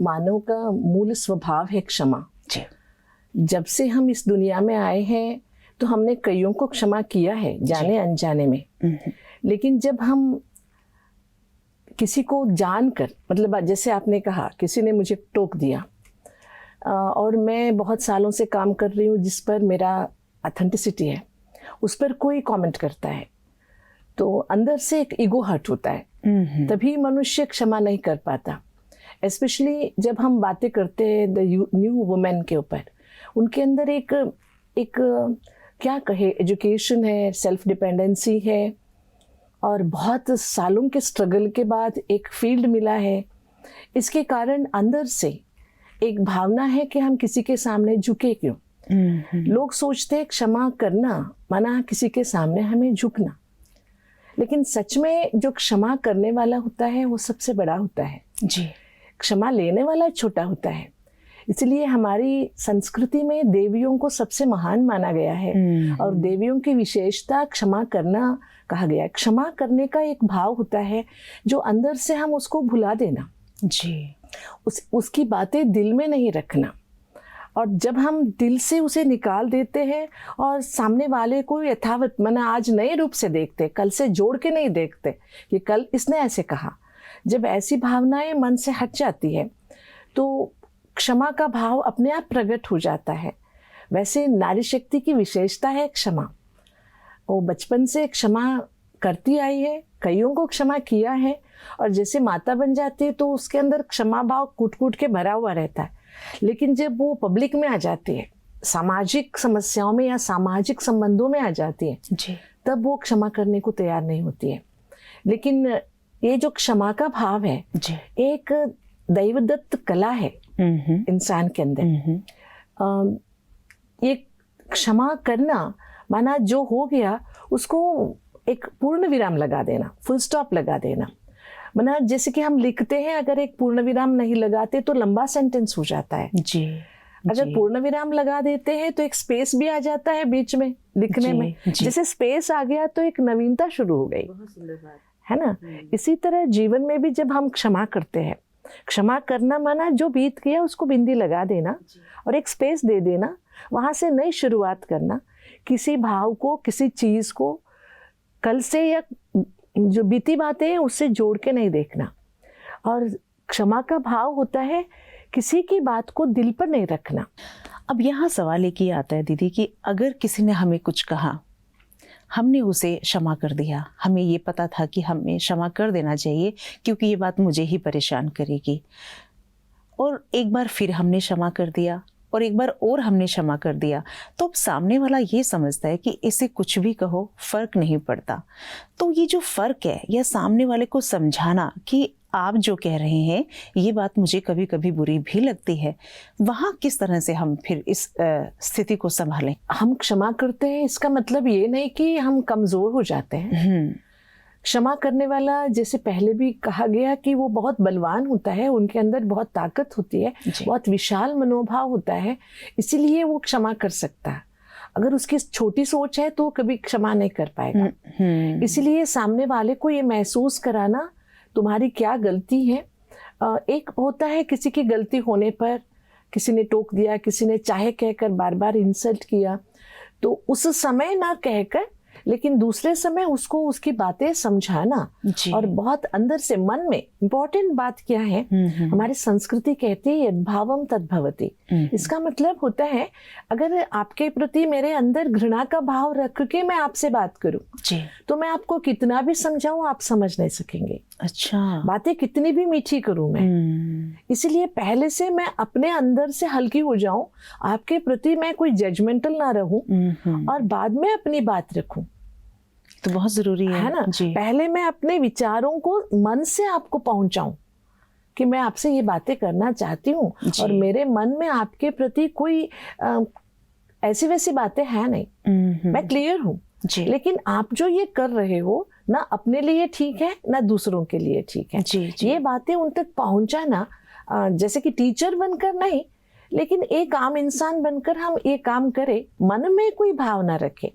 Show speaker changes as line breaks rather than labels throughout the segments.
मानव का मूल स्वभाव है क्षमा।
जी।
जब से हम इस दुनिया में आए हैं तो हमने कईयों को क्षमा किया है, जाने अनजाने में। लेकिन जब हम किसी को जानकर, मतलब जैसे आपने कहा किसी ने मुझे टोक दिया और मैं बहुत सालों से काम कर रही हूँ जिस पर मेरा ऑथेंटिसिटी है, उस पर कोई कमेंट करता है तो अंदर से एक ईगो हर्ट होता है। तभी मनुष्य क्षमा नहीं कर पाता। स्पेशली जब हम बातें करते हैं द न्यू वुमेन के ऊपर, उनके अंदर एक क्या कहे, एजुकेशन है, सेल्फ डिपेंडेंसी है और बहुत सालों के स्ट्रगल के बाद एक फील्ड मिला है। इसके कारण अंदर से एक भावना है कि हम किसी के सामने झुके क्यों। लोग सोचते हैं क्षमा करना माना किसी के सामने हमें झुकना, लेकिन सच में जो क्षमा करने वाला होता है वो सबसे बड़ा होता है
जी।
क्षमा लेने वाला छोटा होता है। इसलिए हमारी संस्कृति में देवियों को सबसे महान माना गया है और देवियों की विशेषता क्षमा करना कहा गया है। क्षमा करने का एक भाव होता है जो अंदर से हम उसको भुला देना
जी,
उसकी बातें दिल में नहीं रखना। और जब हम दिल से उसे निकाल देते हैं और सामने वाले को यथावत माना आज नए रूप से देखते, कल से जोड़ के नहीं देखते कि कल इसने ऐसे कहा, जब ऐसी भावनाएं मन से हट जाती है तो क्षमा का भाव अपने आप प्रकट हो जाता है। वैसे नारी शक्ति की विशेषता है क्षमा। वो बचपन से क्षमा करती आई है, कईयों को क्षमा किया है और जैसे माता बन जाती है तो उसके अंदर क्षमा भाव कूट कूट के भरा हुआ रहता है। लेकिन जब वो पब्लिक में आ जाती है, सामाजिक समस्याओं में या सामाजिक संबंधों में आ जाती है
जी,
तब वो क्षमा करने को तैयार नहीं होती है। लेकिन ये जो क्षमा का भाव है
जी,
एक दैवदत्त कला है इंसान के अंदर। ये क्षमा करना माना जो हो गया उसको एक पूर्ण विराम लगा देना, फुल स्टॉप लगा देना। माना जैसे कि हम लिखते हैं, अगर एक पूर्ण विराम नहीं लगाते तो लंबा सेंटेंस हो जाता है
जी,
अगर पूर्ण विराम लगा देते हैं तो एक स्पेस भी आ जाता है बीच में लिखने में। जैसे स्पेस आ गया तो एक नवीनता शुरू हो गई।
बहुत सुंदर बात
है ना। इसी तरह जीवन में भी जब हम क्षमा करते हैं, क्षमा करना माना जो बीत गया उसको बिंदी लगा देना और एक स्पेस दे देना, वहाँ से नई शुरुआत करना। किसी भाव को, किसी चीज़ को कल से या जो बीती बातें हैं उससे जोड़ के नहीं देखना। और क्षमा का भाव होता है किसी की बात को दिल पर नहीं रखना।
अब यहाँ सवाल एक ही आता है दीदी कि अगर किसी ने हमें कुछ कहा, हमने उसे क्षमा कर दिया, हमें ये पता था कि हमें क्षमा कर देना चाहिए क्योंकि ये बात मुझे ही परेशान करेगी, और एक बार फिर हमने क्षमा कर दिया और एक बार और हमने क्षमा कर दिया, तो अब सामने वाला ये समझता है कि इसे कुछ भी कहो फर्क नहीं पड़ता। तो ये जो फर्क है या सामने वाले को समझाना कि आप जो कह रहे हैं ये बात मुझे कभी कभी बुरी भी लगती है, वहाँ किस तरह से हम फिर इस स्थिति को संभालें?
हम क्षमा करते हैं इसका मतलब ये नहीं कि हम कमज़ोर हो जाते हैं। क्षमा करने वाला, जैसे पहले भी कहा गया कि वो बहुत बलवान होता है, उनके अंदर बहुत ताकत होती है, बहुत विशाल मनोभाव होता है, इसीलिए वो क्षमा कर सकता है। अगर उसकी छोटी सोच है तो वो कभी क्षमा नहीं कर पाएगा। इसीलिए सामने वाले को ये महसूस कराना तुम्हारी क्या गलती है। एक होता है किसी की गलती होने पर, किसी ने टोक दिया, किसी ने चाहे कहकर बार बार इंसल्ट किया, तो उस समय ना कहकर लेकिन दूसरे समय उसको उसकी बातें समझाना और बहुत अंदर से मन में। इम्पोर्टेंट बात क्या है, हमारी संस्कृति कहती है यद्भावम तद्भवति। इसका मतलब होता है अगर आपके प्रति मेरे अंदर घृणा का भाव रख के मैं आपसे बात करूं तो मैं आपको कितना भी समझाऊं आप समझ नहीं सकेंगे।
अच्छा,
बातें कितनी भी मीठी करूं मैं, इसलिए पहले से मैं अपने अंदर से हल्की हो जाऊं, आपके प्रति मैं कोई जजमेंटल ना रहूं और बाद में अपनी बात रखूं।
तो बहुत जरूरी है
ना जी। पहले मैं अपने विचारों को मन से आपको पहुंचाऊं कि मैं आपसे ये बातें करना चाहती हूँ और मेरे मन में आपके प्रति कोई ऐसी वैसी बातें हैं नहीं, मैं क्लियर हूँ। लेकिन आप जो ये कर रहे हो ना अपने लिए ठीक है ना दूसरों के लिए ठीक है। ये बातें उन तक पहुंचाना, जैसे कि टीचर बनकर नहीं लेकिन एक आम इंसान बनकर हम ये काम करें, मन में कोई भाव ना रखें।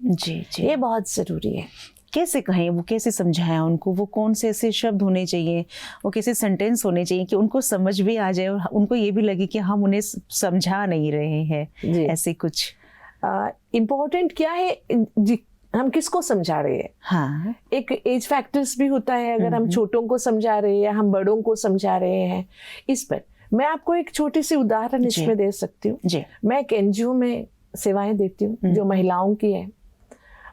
ये बहुत जरूरी है।
कैसे कहें, वो कैसे समझाएं उनको, वो कौन से ऐसे शब्द होने चाहिए, वो कैसे सेंटेंस होने चाहिए कि उनको समझ भी आ जाए और उनको ये भी लगे कि हम उन्हें समझा नहीं रहे हैं, ऐसे कुछ
इम्पोर्टेंट क्या है जी, हम किसको समझा रहे हैं।
हाँ,
एक एज फैक्टर्स भी होता है, अगर हम छोटों को समझा रहे हैं या हम बड़ों को समझा रहे हैं। इस पर मैं आपको एक छोटी सी उदाहरण इसमें दे सकती हूँ। मैं एक एनजीओ में सेवाएं देती हूँ जो महिलाओं की है।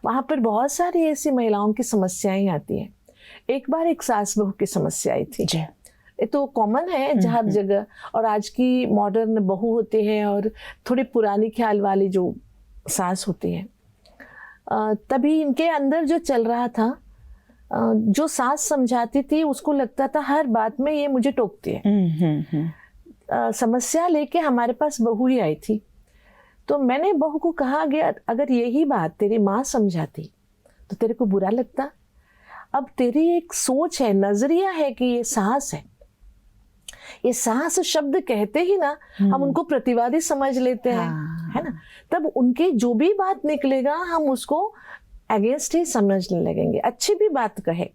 वहाँ पर बहुत सारी ऐसी महिलाओं की समस्याएं आती हैं। एक बार एक सास बहू की समस्या आई थी। ये तो कॉमन है हर जगह, और आज की मॉडर्न बहू होते हैं और थोड़ी पुरानी ख्याल वाली जो सास होती है। तभी इनके अंदर जो चल रहा था, जो सास समझाती थी उसको लगता था हर बात में ये मुझे टोकती है। समस्या लेके हमारे पास बहू ही आई थी। तो मैंने बहू को कहा गया, अगर यही बात तेरी माँ समझाती तो तेरे को बुरा लगता। अब तेरी एक सोच है, नजरिया है कि ये सास है, ये सास शब्द कहते ही ना हम उनको प्रतिवादी समझ लेते हैं, है ना। तब उनके जो भी बात निकलेगा हम उसको अगेंस्ट ही समझने लगेंगे, अच्छी भी बात कहे।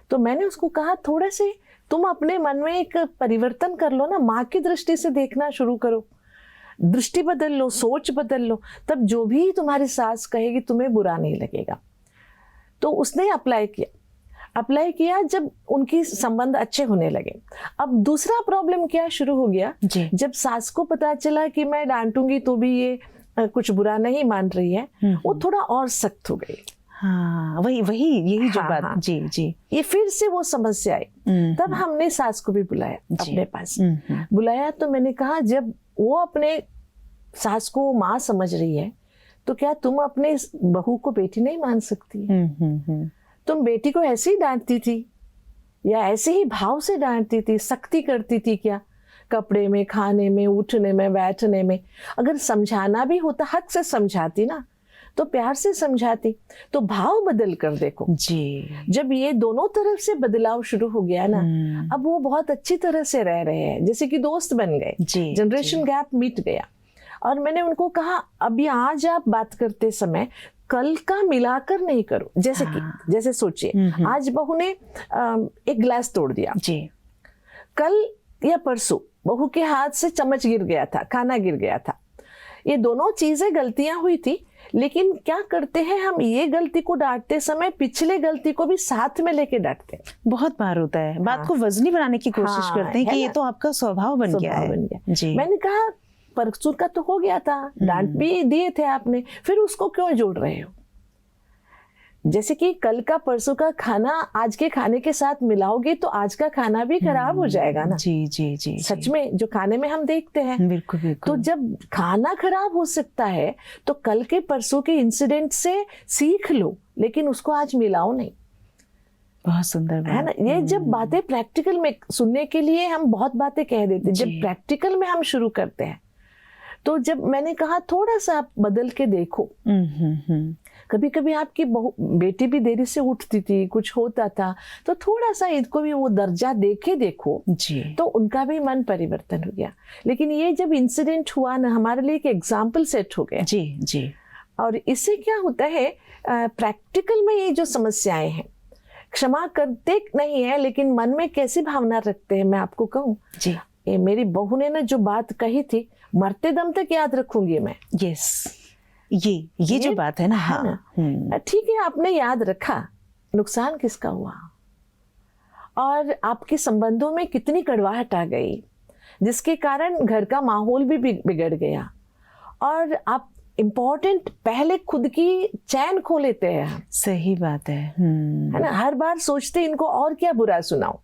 तो मैंने उसको कहा, थोड़े से तुम अपने मन में एक परिवर्तन कर लो ना, माँ की दृष्टि से देखना शुरू करो, दृष्टि बदल लो, सोच बदल लो, तब जो भी तुम्हारी सास कहेगी तुम्हें बुरा नहीं लगेगा। तो उसने अप्लाई किया जब उनकी संबंध अच्छे होने लगे। अब दूसरा प्रॉब्लम क्या शुरू हो गया, जब सास को पता चला कि मैं डांटूंगी तो भी ये कुछ बुरा नहीं मान रही है, वो थोड़ा और सख्त हो गई।
हाँ, यही जो बात। जी,
ये फिर से वो समस्या आई। तब हमने सास को भी बुलाया अपने पास। बुलाया तो मैंने कहा, जब वो अपने सास को माँ समझ रही है तो क्या तुम अपने बहू को बेटी नहीं मान सकती? तुम बेटी को ऐसे ही डांटती थी या ऐसे ही भाव से डांटती थी, सख्ती करती थी क्या? कपड़े में, खाने में, उठने में, बैठने में। अगर समझाना भी होता, हक से समझाती ना, तो प्यार से समझाती। तो भाव बदल कर देखो
जी।
जब ये दोनों तरफ से बदलाव शुरू हो गया ना, अब वो बहुत अच्छी तरह से रह रहे हैं, जैसे कि दोस्त बन गए, जनरेशन गैप मिट गया। और मैंने उनको कहा, अभी आज आप बात करते समय कल का मिलाकर नहीं करो। जैसे सोचिए, आज बहू ने एक गिलास तोड़ दिया जी, कल या परसों बहू के हाथ से चम्मच गिर गया था, खाना गिर गया था। ये दोनों चीजें गलतियां हुई थी, लेकिन क्या करते हैं हम, ये गलती को डांटते समय पिछले गलती को भी साथ में लेके डांटते हैं।
बहुत बार होता है, बात को वजनी बनाने की कोशिश करते हैं कि ये तो आपका स्वभाव बन गया जी।
मैंने कहा, परसों का तो हो गया था, डांट भी दिए थे आपने, फिर उसको क्यों जोड़ रहे हो? जैसे कि कल का परसों का खाना आज के खाने के साथ मिलाओगे तो आज का खाना भी खराब हो जाएगा ना।
जी।
सच में जो खाने में हम देखते हैं,
बिल्कुल।
तो जब खाना खराब हो सकता है तो कल के परसों के इंसिडेंट से सीख लो, लेकिन उसको आज मिलाओ नहीं।
बहुत सुंदर बात
है ना। ये जब बातें प्रैक्टिकल में सुनने के लिए हम बहुत बातें कह देते, जब प्रैक्टिकल में हम शुरू करते हैं, तो जब मैंने कहा थोड़ा सा आप बदल के देखो। कभी कभी आपकी बेटी भी देरी से उठती थी, कुछ होता था, तो थोड़ा सा इसको भी वो दर्जा देके देखो जी, तो उनका भी मन परिवर्तन हो गया। लेकिन ये जब इंसिडेंट हुआ ना, हमारे लिए एक एग्जाम्पल सेट हो गया जी। और इससे क्या होता है, प्रैक्टिकल में ये जो समस्याएं हैं, क्षमा करते नहीं है लेकिन मन में कैसी भावना रखते हैं, मैं आपको कहूँ जी, ये मेरी बहू ने ना जो बात कही थी, मरते दम तक याद रखूंगी मैं।
यस, ये जो बात है ना, हाँ
ठीक है, आपने याद रखा, नुकसान किसका हुआ, और आपके संबंधों में कितनी कड़वाहट आ गई, जिसके कारण घर का माहौल भी बिगड़ गया। और आप इम्पोर्टेंट पहले खुद की चैन खो लेते हैं।
सही बात है
ना। हर बार सोचते इनको और क्या बुरा सुनाओ,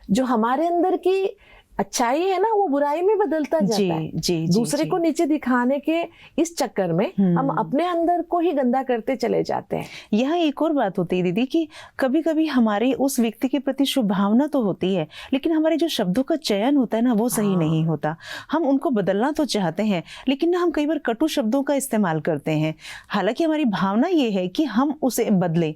जो हमारे अंदर की अच्छाई है ना, वो बुराई में बदलता जाता है। दूसरे को नीचे दिखाने के इस चक्कर में हम अपने अंदर को ही गंदा करते चले जाते हैं।
यहाँ एक और बात होती है दीदी कि कभी कभी हमारी उस व्यक्ति के प्रति शुभ भावना तो होती है, लेकिन हमारे जो शब्दों का चयन होता है ना, वो सही नहीं होता। हम उनको बदलना तो चाहते हैं, लेकिन ना हम कई बार कटु शब्दों का इस्तेमाल करते हैं। हालांकि हमारी भावना ये है कि हम उसे बदलें,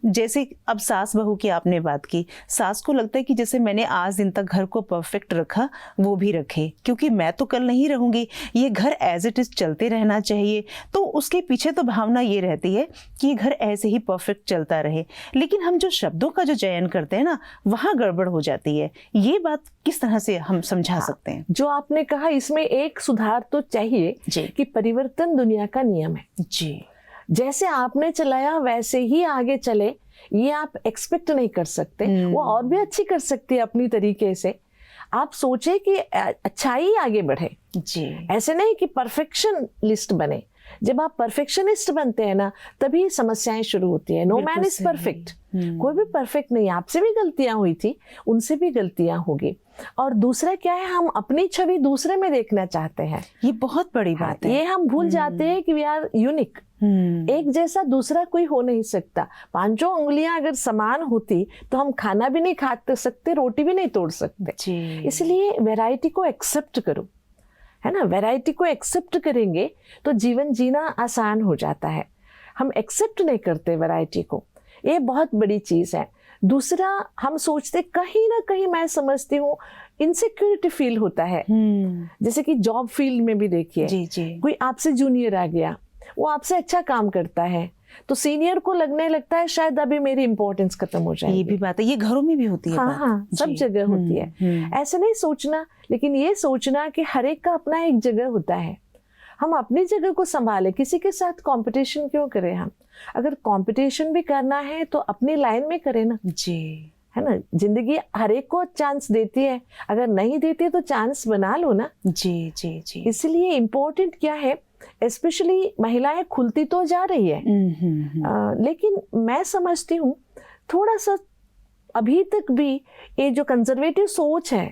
जैसे अब सास बहू की आपने बात की, सास को लगता है कि जैसे मैंने आज दिन तक घर को परफेक्ट रखा, वो भी रखे, क्योंकि मैं तो कल नहीं रहूंगी, ये घर एज इट इज चलते रहना चाहिए। तो उसके पीछे तो भावना ये रहती है कि ये घर ऐसे ही परफेक्ट चलता रहे। लेकिन हम जो शब्दों का जो चयन करते हैं ना, वहाँ गड़बड़ हो जाती है। ये बात किस तरह से हम समझा सकते हैं?
जो आपने कहा, इसमें एक सुधार तो चाहिए
जी।
कि परिवर्तन दुनिया का नियम है
जी।
जैसे आपने चलाया वैसे ही आगे चले, ये आप एक्सपेक्ट नहीं कर सकते। वो और भी अच्छी कर सकती है अपनी तरीके से। आप सोचे कि अच्छाई आगे बढ़े
जी।
ऐसे नहीं कि परफेक्शन लिस्ट बने। जब आप परफेक्शनिस्ट बनते हैं ना, तभी समस्याएं शुरू होती है। नो मैन इज परफेक्ट, कोई भी परफेक्ट नहीं। आपसे भी गलतियां हुई थी, उनसे भी गलतियां होगी। और दूसरा क्या है, हम अपनी छवि दूसरे में देखना चाहते हैं।
ये बहुत बड़ी बात है।
ये हम भूल जाते हैं कि वी आर यूनिक। एक जैसा दूसरा कोई हो नहीं सकता। पांचों उंगलियां अगर समान होती तो हम खाना भी नहीं खा सकते, रोटी भी नहीं तोड़ सकते। इसलिए वैरायटी को एक्सेप्ट करो, है ना। वैरायटी को एक्सेप्ट करेंगे तो जीवन जीना आसान हो जाता है। हम एक्सेप्ट नहीं करते वैरायटी को, ये बहुत बड़ी चीज़ है। दूसरा, हम सोचते कहीं ना कहीं, मैं समझती हूँ, इनसिक्योरिटी फील होता है। जैसे कि जॉब फील्ड में भी देखिए, कोई आपसे जूनियर आ गया, वो आपसे अच्छा काम करता है, तो सीनियर को लगने लगता है शायद अभी मेरी इंपॉर्टेंस खत्म हो जाएगी।
ये भी बात है, ये घरों में भी होती है।
हाँ, सब जगह होती है। ऐसे नहीं सोचना, लेकिन ये सोचना कि हर एक का अपना एक जगह होता है। हम अपनी जगह को संभालें, किसी के साथ कंपटीशन क्यों करें हम? अगर कंपटीशन भी करना है तो अपनी लाइन में करें ना
जी,
है ना। जिंदगी हर एक को चांस देती है, अगर नहीं देती तो चांस बना लो ना।
जी जी जी।
इसलिए इम्पोर्टेंट क्या है, स्पेशली महिलाएं खुलती तो जा रही है, लेकिन मैं समझती हूँ थोड़ा सा अभी तक भी ये जो कंजर्वेटिव सोच है,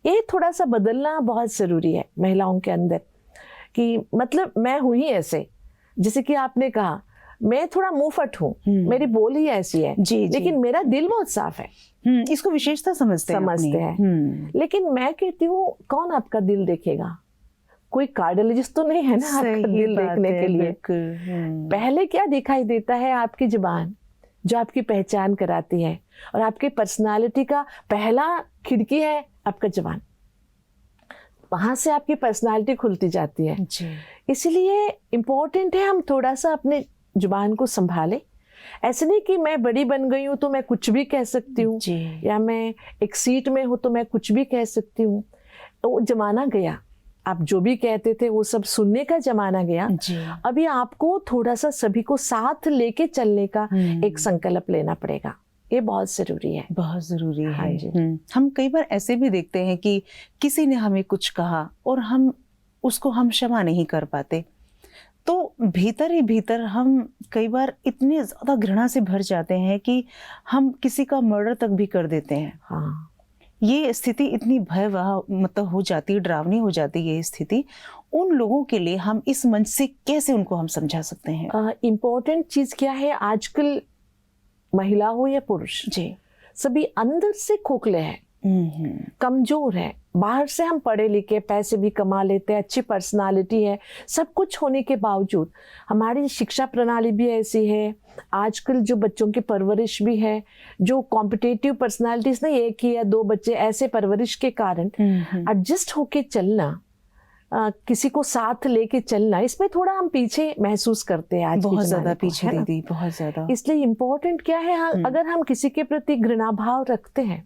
ये थोड़ा सा बदलना बहुत ज़रूरी है महिलाओं के अंदर। कि मतलब मैं हुई ही ऐसे, जैसे कि आपने कहा, मैं थोड़ा मुंहफट हूँ, मेरी बोल ही ऐसी है,
जी,
लेकिन मेरा दिल बहुत साफ है।
इसको विशेषता समझते
हैं। लेकिन मैं कहती हूँ, कौन आपका दिल देखेगा? कोई कार्डियोलॉजिस्ट तो नहीं है ना आपका दिल देखने के लिए। पहले क्या दिखाई देता है? आपकी जुबान, जो आपकी पहचान कराती है, और आपकी पर्सनालिटी का पहला खिड़की है आपका जुबान। वहां से आपकी पर्सनालिटी खुलती जाती है। इसलिए इम्पोर्टेंट है हम थोड़ा सा अपने जुबान को संभालें। ऐसे नहीं कि मैं बड़ी बन गई हूँ तो मैं कुछ भी कह सकती हूँ, या मैं एक सीट में हूँ तो मैं कुछ भी कह सकती हूँ। वो जमाना गया, आप जो भी कहते थे वो सब सुनने का जमाना गया। अभी आपको थोड़ा सा सभी को साथ लेके चलने का एक संकल्प लेना पड़ेगा। ये बहुत ज़रूरी है,
बहुत ज़रूरी है।
हाँ जी।
हम कई बार ऐसे भी देखते हैं कि किसी ने हमें कुछ कहा और हम क्षमा नहीं कर पाते, तो भीतर ही भीतर हम कई बार इतने ज़्यादा घृणा से भर जाते हैं कि हम किसी का मर्डर तक भी कर देते हैं।
हाँ,
ये स्थिति इतनी भयावह मतलब हो जाती है, डरावनी हो जाती है ये स्थिति। उन लोगों के लिए हम इस मंच से कैसे उनको हम समझा सकते हैं?
इम्पोर्टेंट चीज़ क्या है, आजकल महिला हो या पुरुष, सभी अंदर से खोखले हैं, कमजोर है। बाहर से हम पढ़े लिखे, पैसे भी कमा लेते हैं, अच्छी पर्सनालिटी है, सब कुछ होने के बावजूद हमारी शिक्षा प्रणाली भी ऐसी है। आजकल जो बच्चों की परवरिश भी है, जो कॉम्पिटिटिव पर्सनालिटीज नहीं, एक ही या दो बच्चे, ऐसे परवरिश के कारण एडजस्ट होके चलना, किसी को साथ लेके चलना, इसमें थोड़ा हम पीछे महसूस करते हैं आज
बहुत ज़्यादा पीछे दीदी, बहुत ज़्यादा।
इसलिए इम्पोर्टेंट क्या है, अगर हम किसी के प्रति घृणा भाव रखते हैं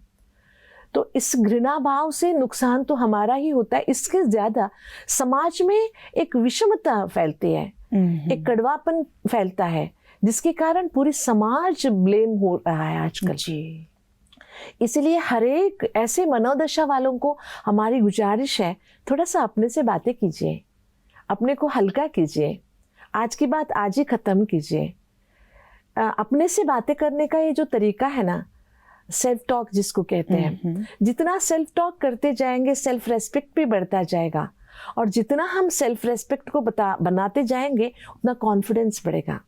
तो इस घृणा भाव से नुकसान तो हमारा ही होता है। इसके ज्यादा समाज में एक विषमता फैलती है, एक कड़वापन फैलता है, जिसके कारण पूरी समाज ब्लेम हो रहा है आजकल। इसलिए हर एक ऐसे मनोदशा वालों को हमारी गुजारिश है, थोड़ा सा अपने से बातें कीजिए, अपने को हल्का कीजिए, आज की बात आज ही खत्म कीजिए। अपने से बातें करने का ये जो तरीका है ना, सेल्फ टॉक जिसको कहते हैं, जितना सेल्फ टॉक करते जाएंगे सेल्फ रेस्पेक्ट भी बढ़ता जाएगा, और जितना हम सेल्फ रेस्पेक्ट को बनाते जाएंगे उतना कॉन्फिडेंस बढ़ेगा।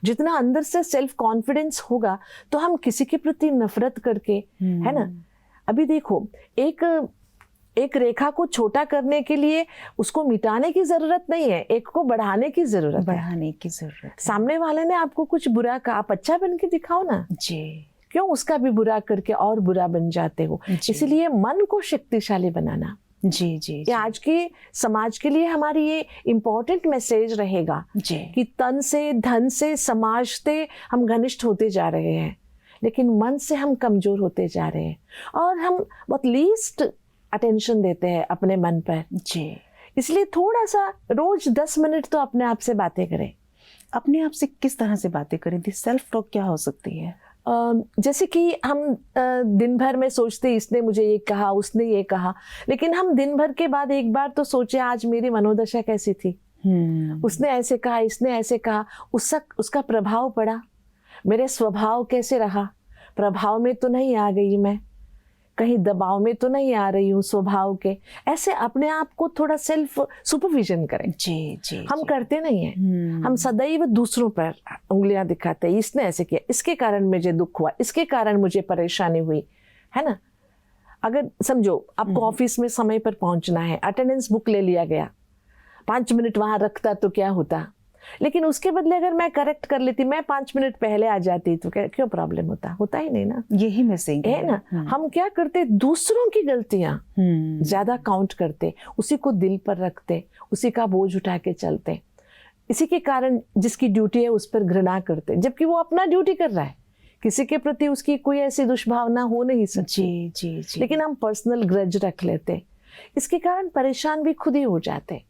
जितना अंदर से सेल्फ कॉन्फिडेंस होगा तो हम किसी के प्रति नफरत करके, है ना। अभी देखो, एक एक रेखा को छोटा करने के लिए उसको मिटाने की जरूरत नहीं है, एक को बढ़ाने की जरूरत है।
बढ़ाने की जरूरत है।
सामने वाले ने आपको कुछ बुरा कहा, आप अच्छा बन के दिखाओ ना
जी।
क्यों उसका भी बुरा करके और बुरा बन जाते हो। इसलिए मन को शक्तिशाली बनाना,
जी जी,
ये आज के समाज के लिए हमारी ये इम्पोर्टेंट मैसेज रहेगा
जी।
कि तन से, धन से, समाज से हम घनिष्ठ होते जा रहे हैं, लेकिन मन से हम कमजोर होते जा रहे हैं और हम बहुत लीस्ट अटेंशन देते हैं अपने मन पर।
जी।
इसलिए थोड़ा सा रोज 10 मिनट तो अपने आप से बातें करें।
अपने आप से किस तरह से बातें करें थी? सेल्फ टॉक क्या हो सकती है?
जैसे कि हम दिन भर में सोचते इसने मुझे ये कहा, उसने ये कहा, लेकिन हम दिन भर के बाद एक बार तो सोचे आज मेरी मनोदशा कैसी थी। उसने ऐसे कहा, इसने ऐसे कहा, उसका प्रभाव पड़ा, मेरे स्वभाव कैसे रहा, प्रभाव में तो नहीं आ गई मैं, कहीं दबाव में तो नहीं आ रही हूँ स्वभाव के। ऐसे अपने आप को थोड़ा सेल्फ सुपरविजन करें।
जी जी।
हम करते नहीं हैं, हम सदैव दूसरों पर उंगलियां दिखाते हैं, इसने ऐसे किया, इसके कारण मुझे दुख हुआ, इसके कारण मुझे परेशानी हुई, है ना। अगर समझो आपको ऑफिस में समय पर पहुंचना है, अटेंडेंस बुक ले लिया गया, 5 मिनट वहां रखता तो क्या होता, लेकिन उसके बदले अगर मैं करेक्ट कर लेती, मैं 5 मिनट पहले आ जाती तो क्यों प्रॉब्लम होता ही नहीं ना।
यही मिसिंग
है ना। हम क्या करते, दूसरों की गलतियां ज्यादा काउंट करते, उसी को दिल पर रखते, उसी का बोझ उठा के चलते, इसी के कारण जिसकी ड्यूटी है उस पर घृणा करते, जबकि वो अपना ड्यूटी कर रहा है, किसी के प्रति उसकी कोई ऐसी दुष्भावना हो नहीं सकती।
जी जी जी।
लेकिन हम पर्सनल ग्रज रख लेते, इसके कारण परेशान भी खुद ही हो जाते।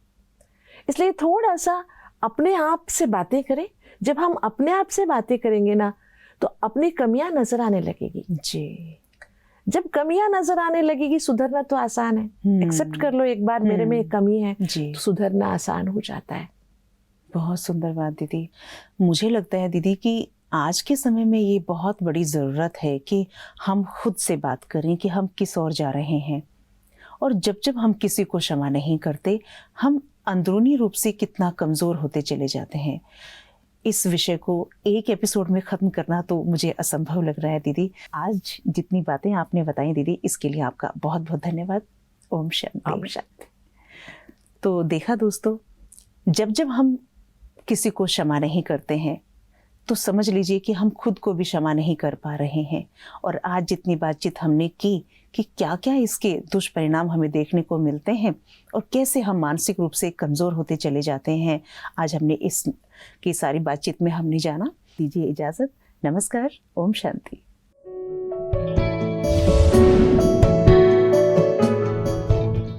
इसलिए थोड़ा सा अपने आप से बातें करें। जब हम अपने आप से बातें करेंगे ना तो अपनी कमियां नजर आने लगेगी।
जी।
जब कमियां नजर आने लगेगी, सुधरना तो आसान है। एक्सेप्ट कर लो एक बार मेरे में एक कमी है,
जी।
तो सुधरना आसान हो जाता है।
बहुत सुंदर बात दीदी। मुझे लगता है दीदी कि आज के समय में ये बहुत बड़ी ज़रूरत है कि हम खुद से बात करें कि हम किस ओर जा रहे हैं, और जब हम किसी को क्षमा नहीं करते, हम अंदरूनी रूप से कितना कमज़ोर होते चले जाते हैं। इस विषय को एक एपिसोड में ख़त्म करना तो मुझे असंभव लग रहा है दीदी। आज जितनी बातें आपने बताई दीदी, इसके लिए आपका बहुत बहुत धन्यवाद। ओम शांति।
ओम शांति।
तो देखा दोस्तों, जब हम किसी को क्षमा नहीं करते हैं तो समझ लीजिए कि हम खुद को भी क्षमा नहीं कर पा रहे हैं। और आज जितनी बातचीत हमने की कि क्या क्या इसके दुष्परिणाम हमें देखने को मिलते हैं और कैसे हम मानसिक रूप से कमज़ोर होते चले जाते हैं, आज हमने इस की सारी बातचीत में हमने जाना। दीजिए इजाज़त। नमस्कार। ओम शांति।